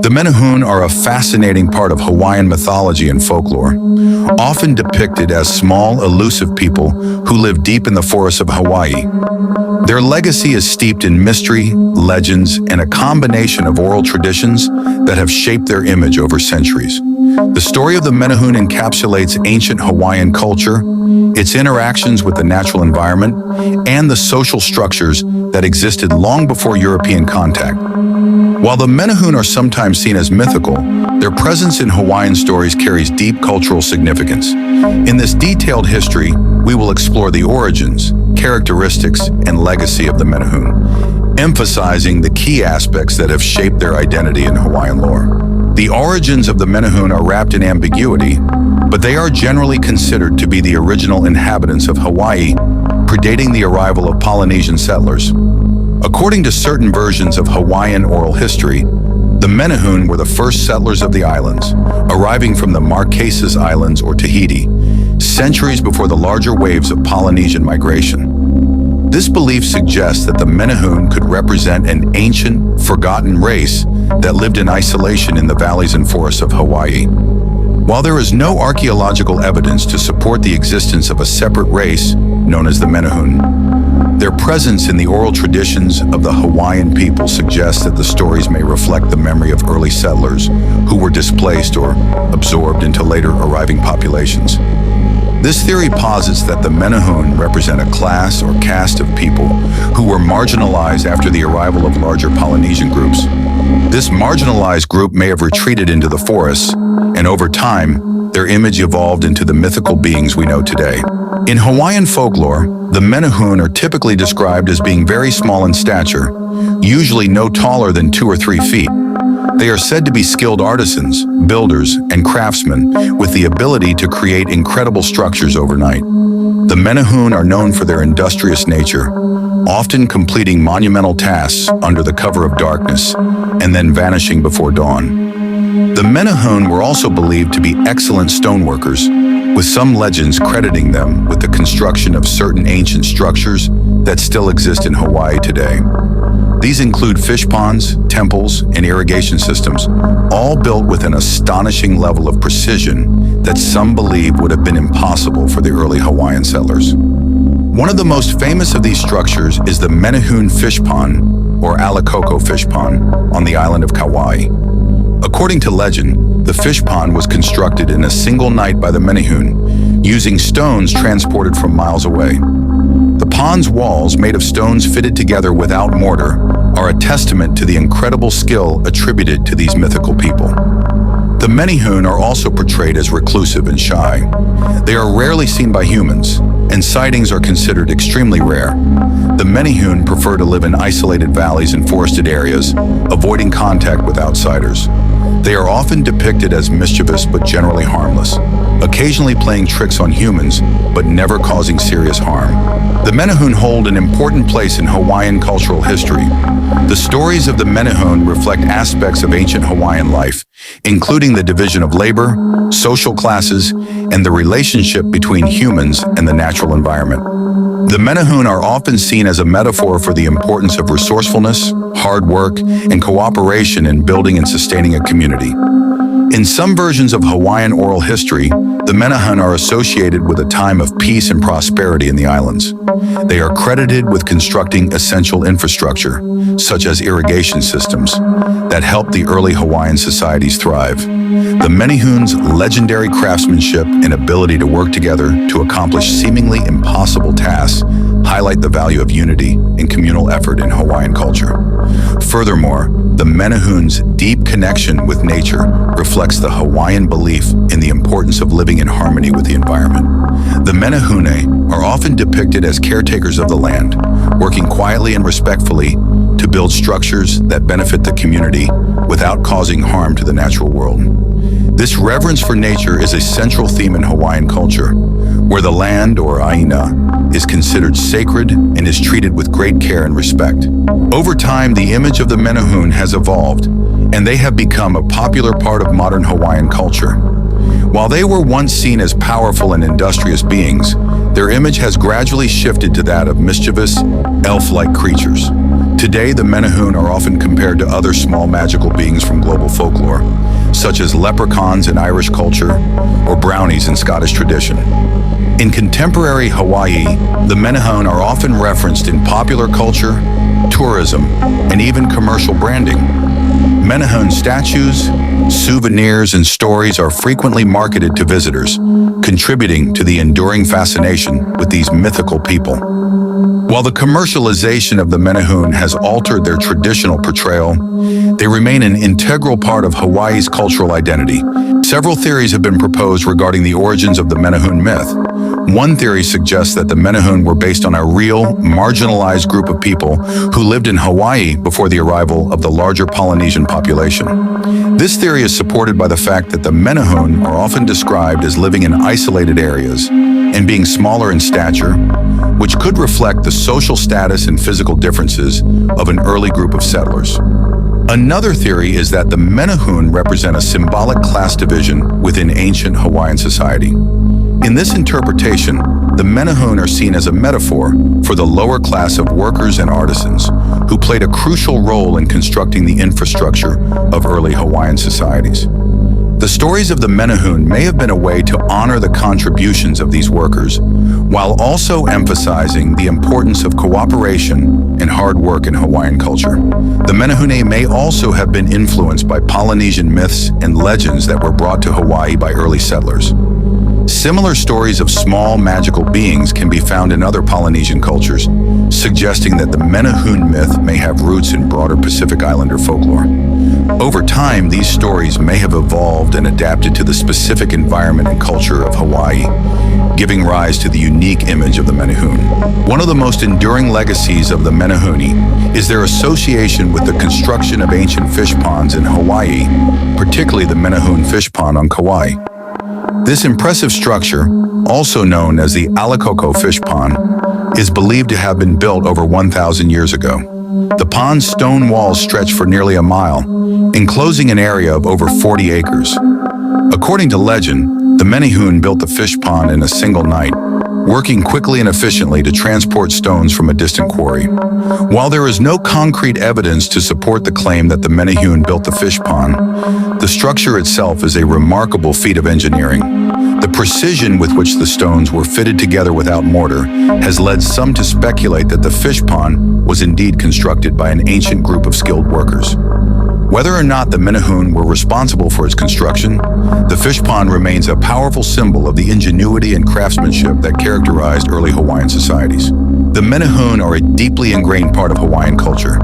The Menehune are a fascinating part of Hawaiian mythology and folklore, often depicted as small, elusive people who live deep in the forests of Hawaii. Their legacy is steeped in mystery, legends, and a combination of oral traditions that have shaped their image over centuries. The story of the Menehune encapsulates ancient Hawaiian culture, its interactions with the natural environment, and the social structures that existed long before European contact. While the Menehune are sometimes seen as mythical, their presence in Hawaiian stories carries deep cultural significance. In this detailed history, we will explore the origins, characteristics, and legacy of the Menehune, emphasizing the key aspects that have shaped their identity in Hawaiian lore. The origins of the Menehune are wrapped in ambiguity, but they are generally considered to be the original inhabitants of Hawaii, predating the arrival of Polynesian settlers. According to certain versions of Hawaiian oral history, the Menehune were the first settlers of the islands, arriving from the Marquesas Islands or Tahiti, centuries before the larger waves of Polynesian migration. This belief suggests that the Menehune could represent an ancient, forgotten race that lived in isolation in the valleys and forests of Hawaii. While there is no archaeological evidence to support the existence of a separate race known as the Menehune, their presence in the oral traditions of the Hawaiian people suggests that the stories may reflect the memory of early settlers who were displaced or absorbed into later arriving populations. This theory posits that the Menehune represent a class or caste of people who were marginalized after the arrival of larger Polynesian groups. This marginalized group may have retreated into the forests, and over time, their image evolved into the mythical beings we know today. In Hawaiian folklore, the Menehune are typically described as being very small in stature, usually no taller than 2 or 3 feet. They are said to be skilled artisans, builders, and craftsmen with the ability to create incredible structures overnight. The Menehune are known for their industrious nature, often completing monumental tasks under the cover of darkness and then vanishing before dawn. The Menehune were also believed to be excellent stoneworkers, with some legends crediting them with the construction of certain ancient structures that still exist in Hawaii today. These include fish ponds, temples, and irrigation systems, all built with an astonishing level of precision that some believe would have been impossible for the early Hawaiian settlers. One of the most famous of these structures is the Menehune Fishpond, or Alikoko Fish Pond, on the island of Kauai. According to legend, the fish pond was constructed in a single night by the Menehune, using stones transported from miles away. The pond's walls, made of stones fitted together without mortar, are a testament to the incredible skill attributed to these mythical people. The Menehune are also portrayed as reclusive and shy. They are rarely seen by humans, and sightings are considered extremely rare. The Menehune prefer to live in isolated valleys and forested areas, avoiding contact with outsiders. They are often depicted as mischievous but generally harmless, occasionally playing tricks on humans but never causing serious harm. The Menehune hold an important place in Hawaiian cultural history. The stories of the Menehune reflect aspects of ancient Hawaiian life, including the division of labor, social classes, and the relationship between humans and the natural environment. The Menehune are often seen as a metaphor for the importance of resourcefulness, hard work, and cooperation in building and sustaining a community. In some versions of Hawaiian oral history, the Menehune are associated with a time of peace and prosperity in the islands. They are credited with constructing essential infrastructure, such as irrigation systems, that helped the early Hawaiian societies thrive. The Menehune's legendary craftsmanship and ability to work together to accomplish seemingly impossible tasks highlight the value of unity and communal effort in Hawaiian culture. Furthermore, the Menehune's deep connection with nature reflects the Hawaiian belief in the importance of living in harmony with the environment. The Menehune are often depicted as caretakers of the land, working quietly and respectfully to build structures that benefit the community without causing harm to the natural world. This reverence for nature is a central theme in Hawaiian culture, where the land, or aina, is considered sacred and is treated with great care and respect. Over time, the image of the Menehune has evolved, and they have become a popular part of modern Hawaiian culture. While they were once seen as powerful and industrious beings, their image has gradually shifted to that of mischievous, elf-like creatures. Today, the Menehune are often compared to other small magical beings from global folklore, such as leprechauns in Irish culture or brownies in Scottish tradition. In contemporary Hawaii, the Menehune are often referenced in popular culture, tourism, and even commercial branding. Menehune statues, souvenirs, and stories are frequently marketed to visitors, contributing to the enduring fascination with these mythical people. While the commercialization of the Menehune has altered their traditional portrayal, they remain an integral part of Hawaii's cultural identity. Several theories have been proposed regarding the origins of the Menehune myth. One theory suggests that the Menehune were based on a real, marginalized group of people who lived in Hawaii before the arrival of the larger Polynesian population. This theory is supported by the fact that the Menehune are often described as living in isolated areas and being smaller in stature, which could reflect the social status and physical differences of an early group of settlers. Another theory is that the Menehune represent a symbolic class division within ancient Hawaiian society. In this interpretation, the Menehune are seen as a metaphor for the lower class of workers and artisans who played a crucial role in constructing the infrastructure of early Hawaiian societies. The stories of the Menehune may have been a way to honor the contributions of these workers, while also emphasizing the importance of cooperation and hard work in Hawaiian culture. The Menehune may also have been influenced by Polynesian myths and legends that were brought to Hawaii by early settlers. Similar stories of small magical beings can be found in other Polynesian cultures, suggesting that the Menehune myth may have roots in broader Pacific Islander folklore. Over time, these stories may have evolved and adapted to the specific environment and culture of Hawaii, giving rise to the unique image of the Menehune. One of the most enduring legacies of the Menehune is their association with the construction of ancient fish ponds in Hawaii, particularly the Menehune Fishpond on Kauai. This impressive structure, also known as the Alikoko Fish Pond, is believed to have been built over 1,000 years ago. The pond's stone walls stretch for nearly a mile, enclosing an area of over 40 acres. According to legend, the Menehune built the fish pond in a single night, working quickly and efficiently to transport stones from a distant quarry. While there is no concrete evidence to support the claim that the Menehune built the fish pond, the structure itself is a remarkable feat of engineering. The precision with which the stones were fitted together without mortar has led some to speculate that the fish pond was indeed constructed by an ancient group of skilled workers. Whether or not the Menehune were responsible for its construction, the fish pond remains a powerful symbol of the ingenuity and craftsmanship that characterized early Hawaiian societies. The Menehune are a deeply ingrained part of Hawaiian culture,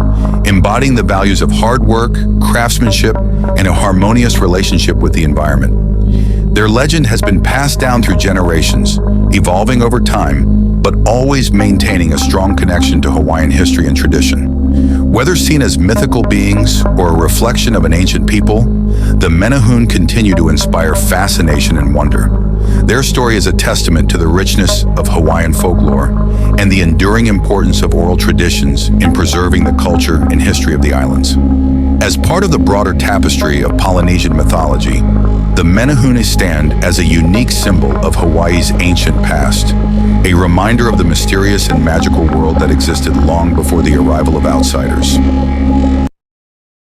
embodying the values of hard work, craftsmanship, and a harmonious relationship with the environment. Their legend has been passed down through generations, evolving over time, but always maintaining a strong connection to Hawaiian history and tradition. Whether seen as mythical beings or a reflection of an ancient people, the Menehune continue to inspire fascination and wonder. Their story is a testament to the richness of Hawaiian folklore and the enduring importance of oral traditions in preserving the culture and history of the islands. As part of the broader tapestry of Polynesian mythology, the Menehune stand as a unique symbol of Hawaii's ancient past, a reminder of the mysterious and magical world that existed long before the arrival of outsiders.